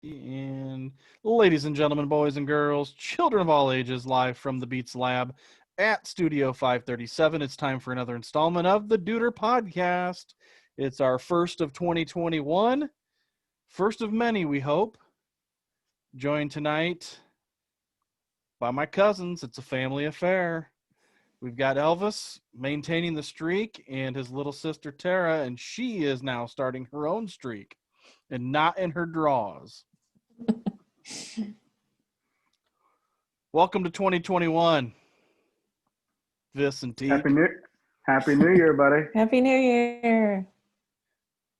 And ladies and gentlemen, boys and girls, children of all ages, live from the Beats Lab at Studio 537. It's time for another installment of the Duder Podcast. It's our first of 2021, first of many, we hope. Joined tonight by my cousins. It's a family affair. We've got Elvis maintaining the streak and his little sister Tara, and she is now starting her own streak and not in her draws. Welcome to 2021, Vis and T. Happy New Year, buddy. Happy New Year.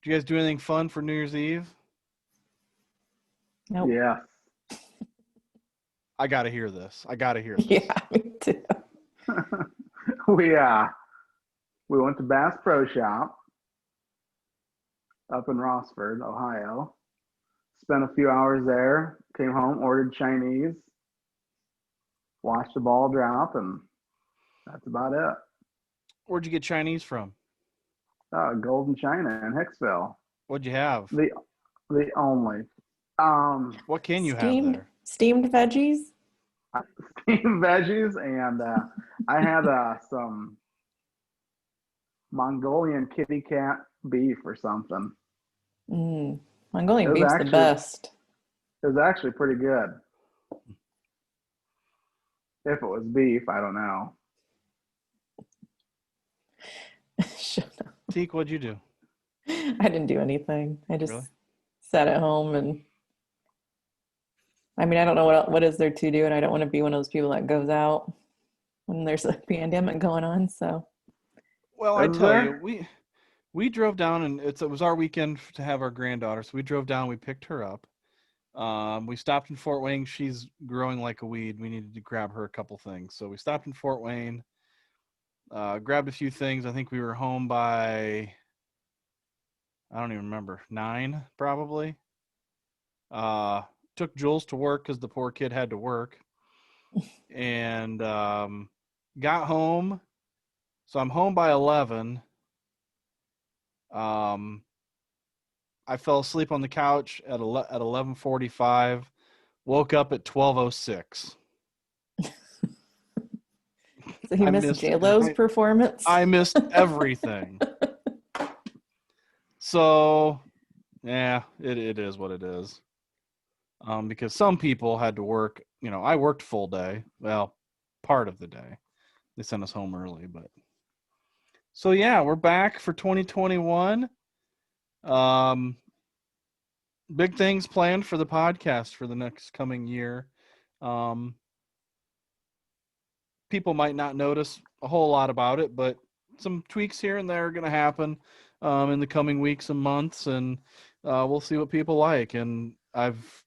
Did you guys do anything fun for New Year's Eve? Nope. Yeah. I got to hear this. Yeah, me too. We went to Bass Pro Shop up in Rossford, Ohio. Spent a few hours there, came home, ordered Chinese, watched the ball drop, and that's about it. Where'd you get Chinese from? Golden China in Hicksville. What'd you have? The only. What can you have there? Steamed veggies? Steamed veggies, and I had some Mongolian kitty cat beef or something. Mongolian beef's the best. It was actually pretty good. If it was beef, I don't know. Shut up. Teak, what'd you do? I didn't do anything. I just Really? sat at home and I don't know what is there to do, and I don't want to be one of those people that goes out when there's a pandemic going on. So, well, I tell you, we drove down, and it was our weekend to have our granddaughter. So we drove down, we picked her up. We stopped in Fort Wayne. She's growing like a weed. We needed to grab her a couple things. So we stopped in Fort Wayne, grabbed a few things. I think we were home by, I don't even remember, 9 probably. Took Jules to work because the poor kid had to work, and got home. So I'm home by 11. I fell asleep on the couch at 11:45. Woke up at 12:06. So he missed J-Lo's performance? I missed everything. So, yeah, it is what it is. Because some people had to work. I worked full day. Well, part of the day. They sent us home early, but. So, yeah, we're back for 2021. Big things planned for the podcast for the next coming year. People might not notice a whole lot about it, but some tweaks here and there are going to happen in the coming weeks and months, and we'll see what people like. And I've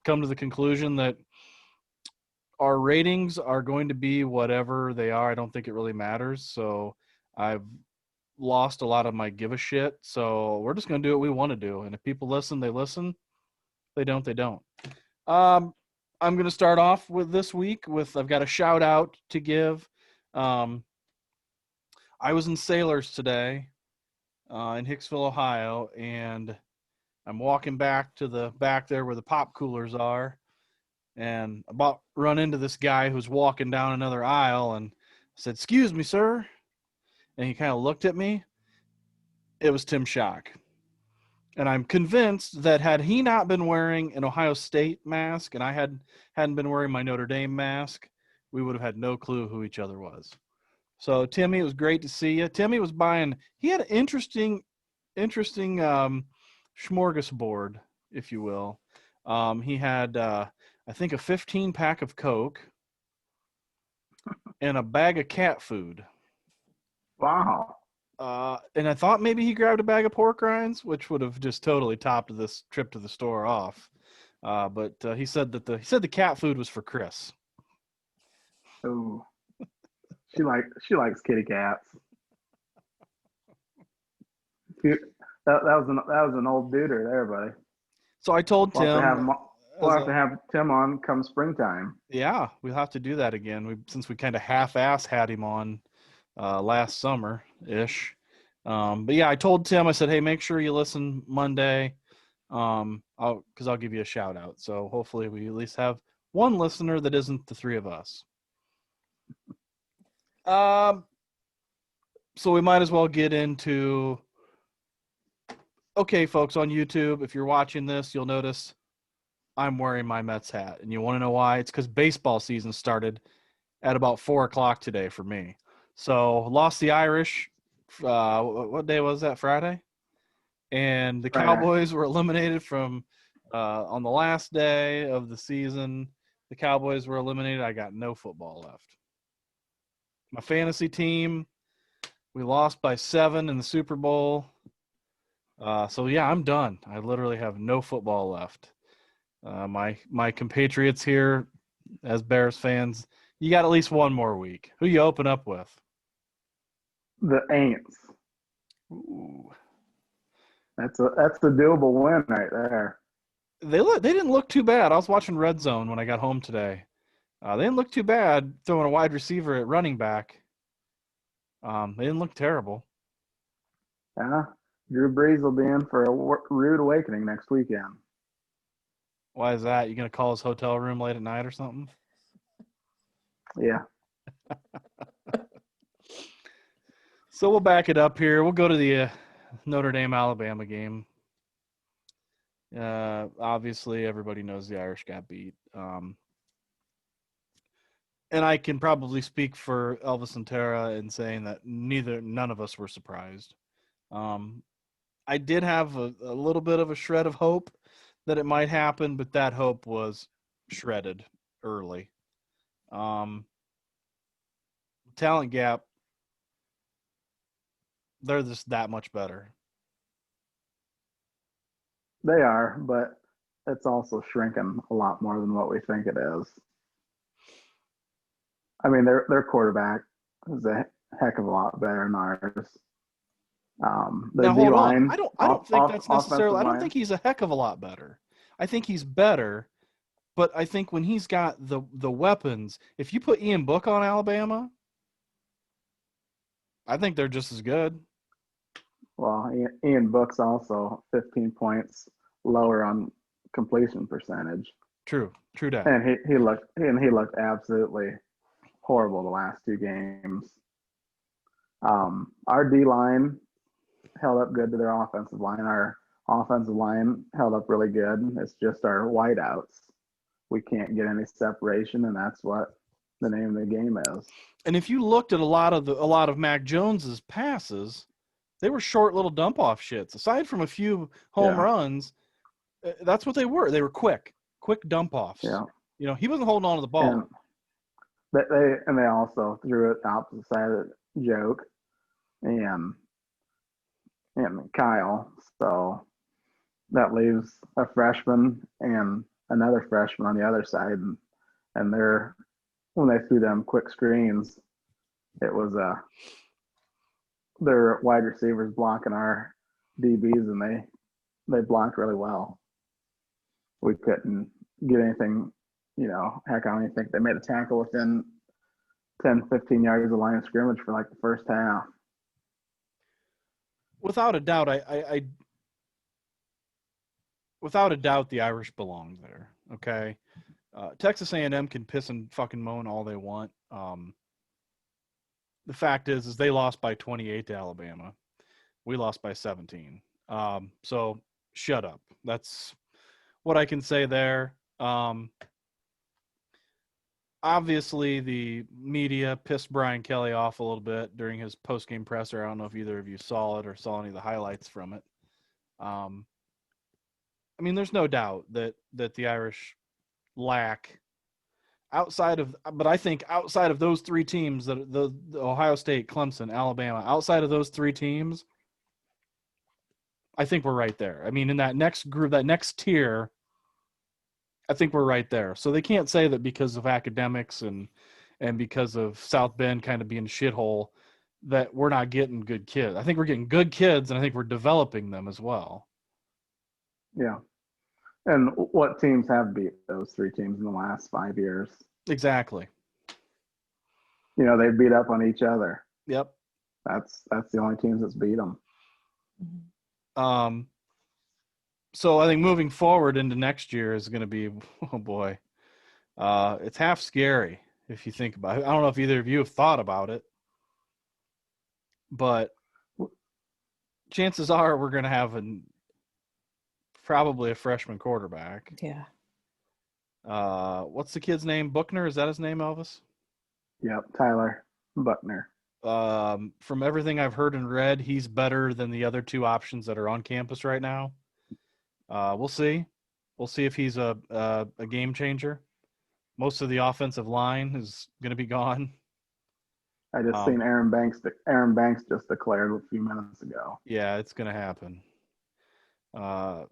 come to the conclusion that our ratings are going to be whatever they are. I don't think it really matters. So I've lost a lot of my give a shit. So we're just going to do what we want to do. And if people listen, they listen. If they don't, they don't. I'm going to start off with this week I've got a shout out to give. I was in Sailors today in Hicksville, Ohio, and I'm walking back to the back there where the pop coolers are, and about run into this guy who's walking down another aisle, and I said, "Excuse me, sir." And he kind of looked at me. It was Tim Schock. And I'm convinced that had he not been wearing an Ohio State mask and I hadn't been wearing my Notre Dame mask, we would have had no clue who each other was. So, Timmy, it was great to see you. Timmy was he had an interesting smorgasbord, if you will. He had, I think, a 15-pack of Coke and a bag of cat food. Wow. And I thought maybe he grabbed a bag of pork rinds, which would have just totally topped this trip to the store off. But he said that the cat food was for Chris. Oh, she likes kitty cats. That was an old duder there, buddy. So I told Tim we'll have to have Tim on come springtime. Yeah, we'll have to do that again. Since we kind of half-ass had him on last summer-ish. But yeah, I told Tim, I said, hey, make sure you listen Monday. I'll give you a shout out. So hopefully we at least have one listener that isn't the three of us. So we might as well get into. Okay, folks on YouTube, if you're watching this, you'll notice I'm wearing my Mets hat, and you want to know why? It's because baseball season started at about 4:00 today for me. So lost the Irish. What day was that? Friday. And the Right. Cowboys were eliminated from on the last day of the season. The Cowboys were eliminated. I got no football left. My fantasy team, we lost by 7 in the Super Bowl. So yeah, I'm done. I literally have no football left. My compatriots here, as Bears fans, you got at least one more week. Who you open up with? The Aints. Ooh. That's a doable win right there. They didn't look too bad. I was watching Red Zone when I got home today. They didn't look too bad throwing a wide receiver at running back. They didn't look terrible. Yeah, Drew Brees will be in for a rude awakening next weekend. Why is that? You gonna call his hotel room late at night or something? Yeah. So we'll back it up here. We'll go to the Notre Dame Alabama game. Obviously, everybody knows the Irish got beat. And I can probably speak for Elvis and Tara in saying that none of us were surprised. I did have a little bit of a shred of hope that it might happen, but that hope was shredded early. Talent gap, they're just that much better. They are, but it's also shrinking a lot more than what we think it is. I mean, their quarterback is a heck of a lot better than ours. The Now D hold on. line, I don't think that's necessarily. I don't line. think he's a heck of a lot better. I think he's better, but I think when he's got the weapons, if you put Ian Book on Alabama, I think they're just as good. Well, Ian Book's also 15 points lower on completion percentage. True that. And he looked absolutely horrible the last two games. Our D line held up good to their offensive line. Our offensive line held up really good. It's just our wideouts. We can't get any separation, and that's what the name of the game is. And if you looked at a lot of Mac Jones's passes, they were short little dump off shits. Aside from a few home runs, that's what they were. They were quick dump offs. Yeah. You know, he wasn't holding on to the ball. And they also threw it the opposite side of the joke and Kyle. So that leaves a freshman and another freshman on the other side. And they're, when they threw them quick screens, it was their wide receivers blocking our DBs, and they blocked really well. We couldn't get anything, heck, I don't even think they made a tackle within 10, 15 yards of the line of scrimmage for like the first half. Without a doubt, without a doubt, the Irish belong there. Okay, Texas A&M can piss and fucking moan all they want. The fact is they lost by 28 to Alabama. We lost by 17. So shut up. That's what I can say there. Obviously, the media pissed Brian Kelly off a little bit during his post-game presser. I don't know if either of you saw it or saw any of the highlights from it. I mean, there's no doubt that the Irish lack but I think outside of those three teams, the Ohio State, Clemson, Alabama, outside of those three teams, I think we're right there. I mean, in that next group, that next tier, I think we're right there. So they can't say that because of academics and because of South Bend kind of being a shithole that we're not getting good kids. I think we're getting good kids, and I think we're developing them as well. Yeah. And what teams have beat those three teams in the last 5 years? Exactly. They beat up on each other. Yep. That's the only teams that's beat them. So I think moving forward into next year is going to be, oh boy, it's half scary if you think about it. I don't know if either of you have thought about it, but chances are we're going to have probably a freshman quarterback. Yeah. What's the kid's name? Buckner? Is that his name, Elvis? Yep, Tyler Buckner. From everything I've heard and read, he's better than the other two options that are on campus right now. We'll see. We'll see if he's a game changer. Most of the offensive line is going to be gone. I just seen Aaron Banks. Aaron Banks just declared a few minutes ago. Yeah, it's going to happen.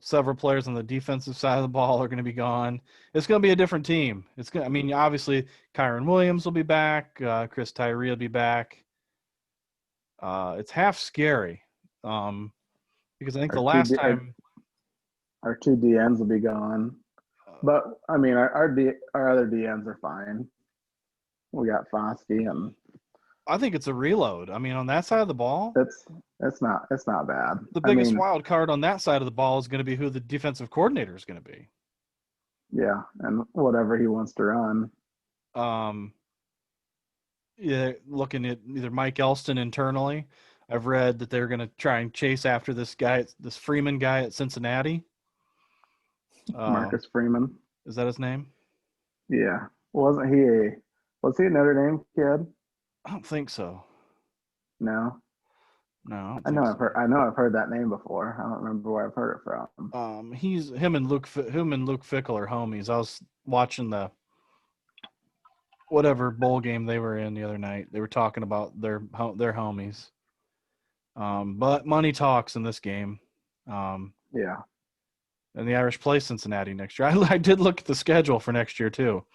Several players on the defensive side of the ball are going to be gone. It's going to be a different team. I mean, obviously, Kyron Williams will be back. Chris Tyree will be back. It's half scary because I think the last time our two DNs will be gone. But I mean, our other DNs are fine. We got Foskey, and I think it's a reload. I mean, on that side of the ball, it's not bad. The biggest wild card on that side of the ball is going to be who the defensive coordinator is going to be. Yeah, and whatever he wants to run. Yeah, looking at either Mike Elston internally. I've read that they're going to try and chase after this guy, this Freeman guy at Cincinnati. Marcus Freeman. Is that his name? Yeah. Was he a Notre Dame kid? I don't think so. No. No. I know I've heard that name before. I don't remember where I've heard it from. Him and Luke Fickle are homies. I was watching the whatever bowl game they were in the other night. They were talking about their homies. But money talks in this game. Yeah. And the Irish play Cincinnati next year. I did look at the schedule for next year too.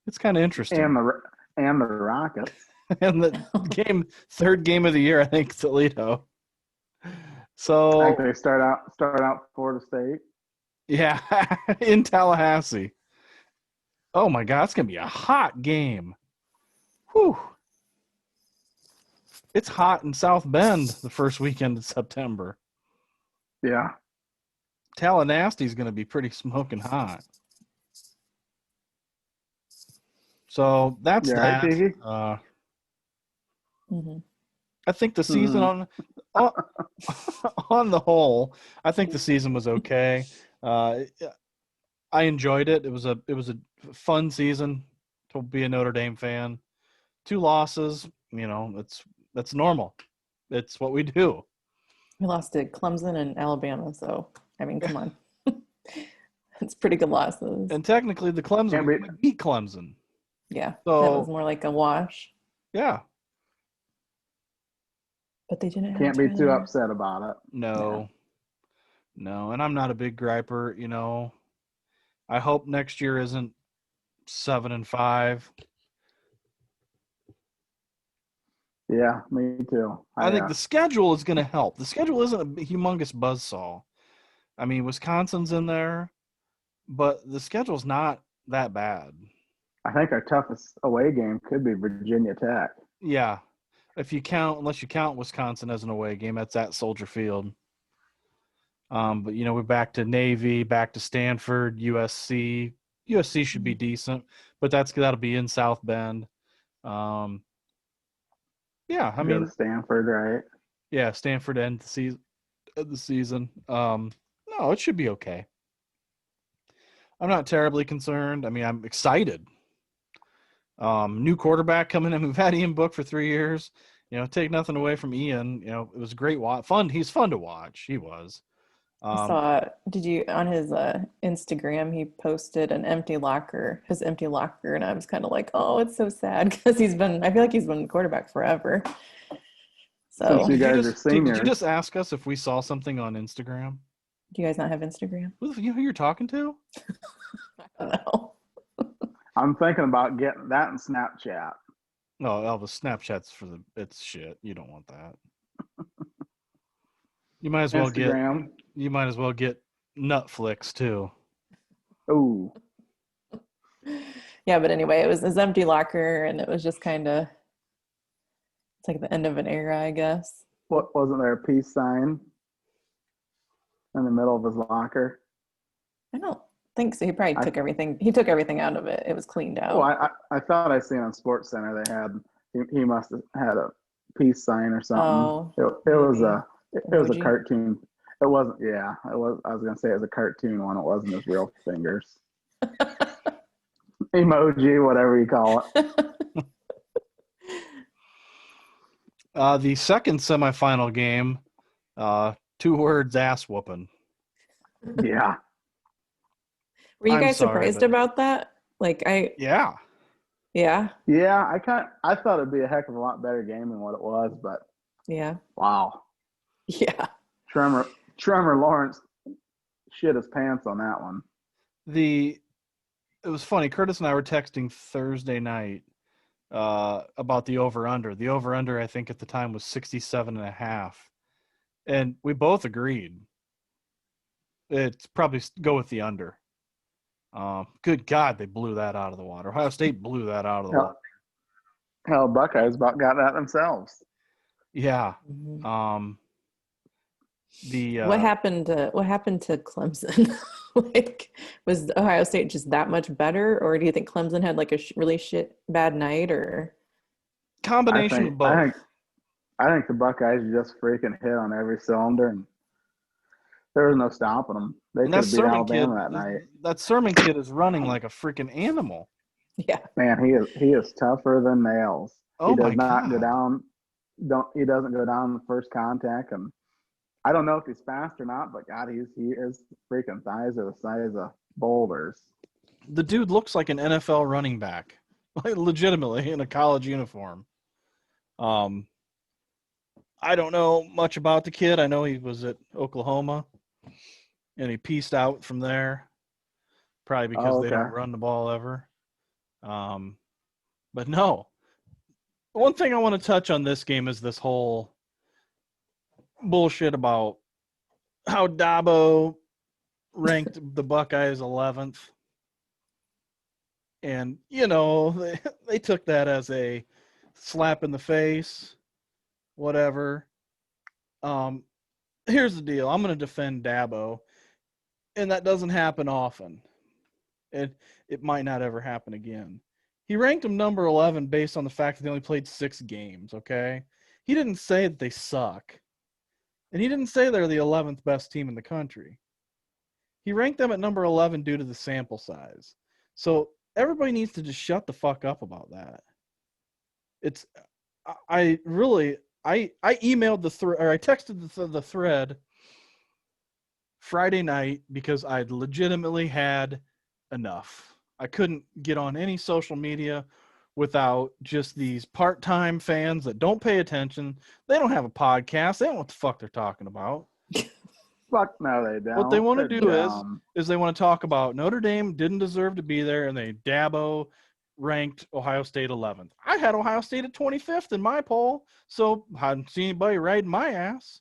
It's kind of interesting. And the Rockets. And the third game of the year, I think, Toledo. So I think they start out Florida State. Yeah, in Tallahassee. Oh my God, it's gonna be a hot game. Whew. It's hot in South Bend the first weekend of September. Yeah. Tallahassee is gonna be pretty smoking hot. So that's that. I think the season on the whole, I think the season was okay. I enjoyed it. It was a fun season to be a Notre Dame fan. 2 losses, that's normal. It's what we do. We lost to Clemson and Alabama, so I mean, come on. It's pretty good losses. And technically the Clemson beat Clemson. Yeah. So that was more like a wash. Yeah. But they didn't Can't be too upset about it. No, and I'm not a big griper, I hope next year isn't 7-5. Yeah, me too. I think the schedule is going to help. The schedule isn't a humongous buzzsaw. I mean, Wisconsin's in there, but the schedule's not that bad. I think our toughest away game could be Virginia Tech. Yeah. Unless you count Wisconsin as an away game, that's at Soldier Field. But we're back to Navy, back to Stanford, USC. USC should be decent, but that'll be in South Bend. Yeah, I mean Stanford, right? Yeah, Stanford end the season. No, it should be okay. I'm not terribly concerned. I mean, I'm excited. New quarterback coming in. We've had Ian Book for 3 years. Take nothing away from Ian. It was great fun. He's fun to watch. He was. I saw, on his Instagram, he posted his empty locker, and I was kind of like, oh, it's so sad because I feel like he's been quarterback forever. So you guys are seniors. Did you just ask us if we saw something on Instagram? Do you guys not have Instagram? Who you're talking to? I don't know. I'm thinking about getting that in Snapchat. No, Elvis, Snapchat's it's shit. You don't want that. You might as well Instagram. You might as well get Netflix too. Ooh. Yeah, but anyway, it was his empty locker, and it was just kind of, it's like the end of an era, I guess. What, wasn't there a peace sign in the middle of his locker? I don't think so. He probably I took everything. He took everything out of it. It was cleaned well, out. I thought I seen on Sports Center they had he must have had a peace sign or something. Oh, It was maybe a emoji. cartoon. It wasn't. Yeah, it was. I was gonna say it was a cartoon one. It wasn't his real fingers. Emoji, whatever you call The second semifinal game, 2 words: ass whooping. it. Yeah, Were you I'm guys sorry, surprised but about that? Like yeah, yeah, yeah. I thought it'd be a heck of a lot better game than what it was, but yeah, wow, yeah. Tremor Lawrence shit his pants on that one. it was funny. Curtis and I were texting Thursday night about the over-under. The over-under, I think, at the time was 67.5. And we both agreed it's probably go with the under. Good God, they blew that out of the water. Ohio State blew that out of the water. Hell, hell, Buckeyes about got that themselves. Yeah. Mhm. Um, the What happened to Clemson? Like, was Ohio State just that much better, or do you think Clemson had like a really shit bad night, or I combination think of I both. think I think the Buckeyes just freaking hit on every cylinder, and there was no stopping them. They And could have beat Alabama that night. that Sermon kid is running like a freaking animal. yeah? Man, he is tougher than nails. He Oh does my not go God. down. Don't he doesn't go down the first contact, and I don't know if he's fast or not, but God, he is freaking thighs are the size of boulders. The dude looks like an NFL running back, like legitimately in a college uniform. Um, I don't know much about the kid. I know he was at Oklahoma and he pieced out from there, probably because Oh, they don't okay. run the ball ever. Um, but no, one thing I want to touch on this game is this whole bullshit about how Dabo ranked the Buckeyes 11th. And, they took that as a slap in the face, whatever. Um, Here's the deal. I'm going to defend Dabo, and that doesn't happen often. It might not ever happen again. He ranked him number 11 based on the fact that they only played 6 games, okay? He didn't say that they suck. And he didn't say they're the 11th best team in the country. He ranked them at number 11 due to the sample size. So everybody needs to just shut the fuck up about that. It's I really I emailed the thread, or I texted the thread Friday night because I'd legitimately had enough. I couldn't get on any social media without just these part-time fans that don't pay attention. They don't have a podcast. They don't know what the fuck they're talking about. Fuck no, they What they don't. want to They're do dumb. is they want to talk about Notre Dame didn't deserve to be there, and they Dabo ranked Ohio State 11th. I had Ohio State at 25th in my poll, so I hadn't seen anybody riding my ass.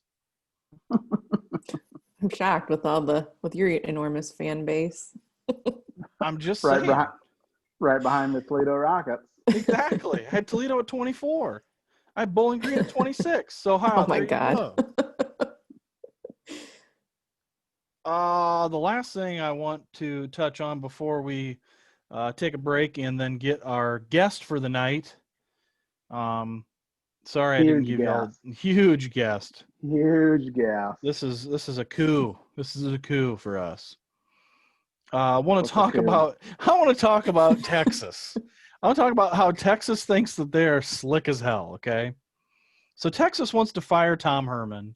I'm shocked with your enormous fan base. I'm just Right saying. behind, right behind the Toledo Rockets. Exactly. I had Toledo at 24. I had Bowling Green at 26. So Oh how my there you God. go. The last thing I want to touch on before we take a break and then get our guest for the night. Sorry I didn't Huge give you all gas. huge guest. Huge gas. This is a coup. This is a coup for us. I want What's to the talk coup? about Texas. I want to talk about how Texas thinks that they are slick as hell. Okay, so Texas wants to fire Tom Herman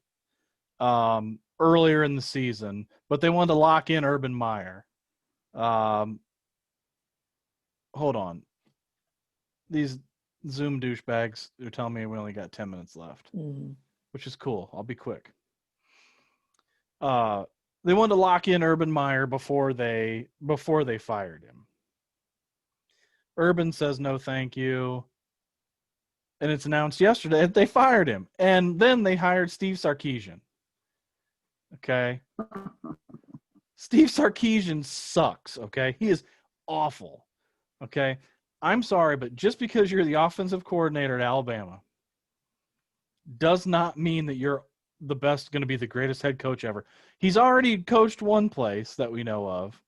earlier in the season, but they wanted to lock in Urban Meyer. Hold on, these Zoom douchebags are telling me we only got 10 minutes left, which is cool. I'll be quick. They wanted to lock in Urban Meyer before they fired him. Urban says no, thank you. And it's announced yesterday that they fired him. And then they hired Steve Sarkisian. Okay. Steve Sarkisian sucks. Okay. He is awful. Okay. I'm sorry, but just because you're the offensive coordinator at Alabama does not mean that you're the best, going to be the greatest head coach ever. He's already coached one place that we know of.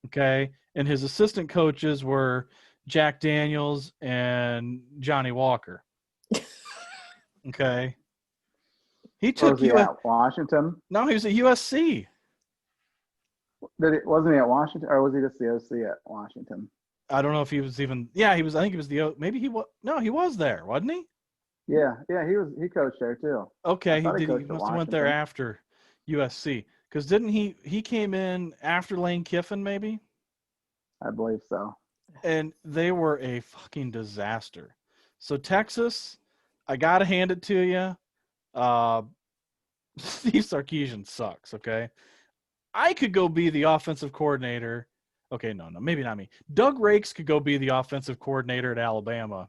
Okay. And his assistant coaches were Jack Daniels and Johnny Walker. Okay. He took Was he at Washington? No, he was at USC. Wasn't he at Washington, or was he just the OC at Washington? I don't know if he was even. Yeah, he was. I think he was maybe he was. No, he was there, wasn't he? Yeah, he coached there too. Okay, he thought did. He coached at must have went there Washington. after USC, because didn't he came in after Lane Kiffin maybe? I believe so. And they were a fucking disaster. So Texas, I gotta hand it to you. Steve Sarkisian sucks. Okay, I could go be the offensive coordinator. Okay, no, maybe not me. Doug Rakes could go be the offensive coordinator at Alabama.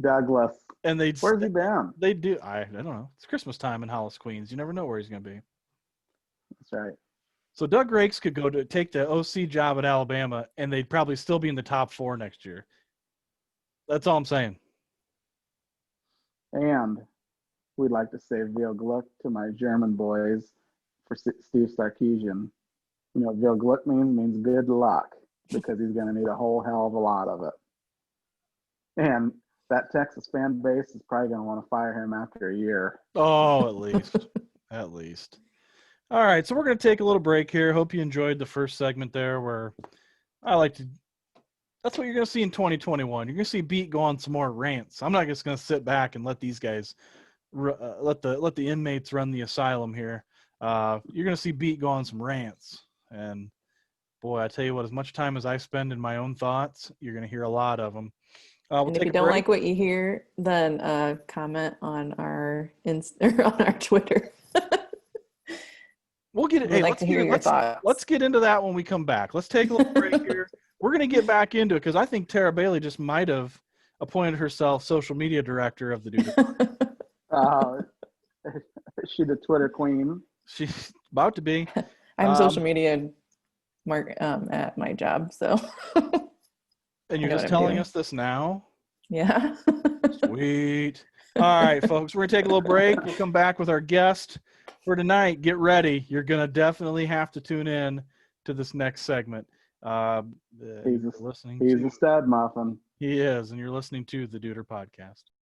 Douglas. And Where's he been? They do. I don't know. It's Christmas time in Hollis, Queens. You never know where he's going to be. That's right. So Doug Rakes could go to take the OC job at Alabama, and they'd probably still be in the top 4 next year. That's all I'm saying. And we'd like to say Veel Glück to my German boys for Steve Sarkisian. You know what Veel Glück means good luck, because he's going to need a whole hell of a lot of it. And that Texas fan base is probably going to want to fire him after a year. Oh, at least. At least. All right, so we're going to take a little break here. Hope you enjoyed the first segment there where I like to – that's what you're going to see in 2021. You're going to see Beat go on some more rants. I'm not just going to sit back and let these guys let the inmates run the asylum here. You're going to see Beat go on some rants. And, boy, I tell you what, as much time as I spend in my own thoughts, you're going to hear a lot of them. And if you don't like what you hear, then comment on our on our Twitter. We'll get it. We'd like to hear your thoughts. Let's get into that when we come back. Let's take a little break here. We're going to get back into it because I think Tara Bailey just might have appointed herself social media director of the Dude. She's the Twitter queen. She's about to be. I'm social media at my job, so. And you're just telling us this now? Yeah. Sweet. All right, folks, we're going to take a little break. We'll come back with our guest for tonight. Get ready. You're going to definitely have to tune in to this next segment. He's a stud muffin. He is, and you're listening to the Duder Podcast.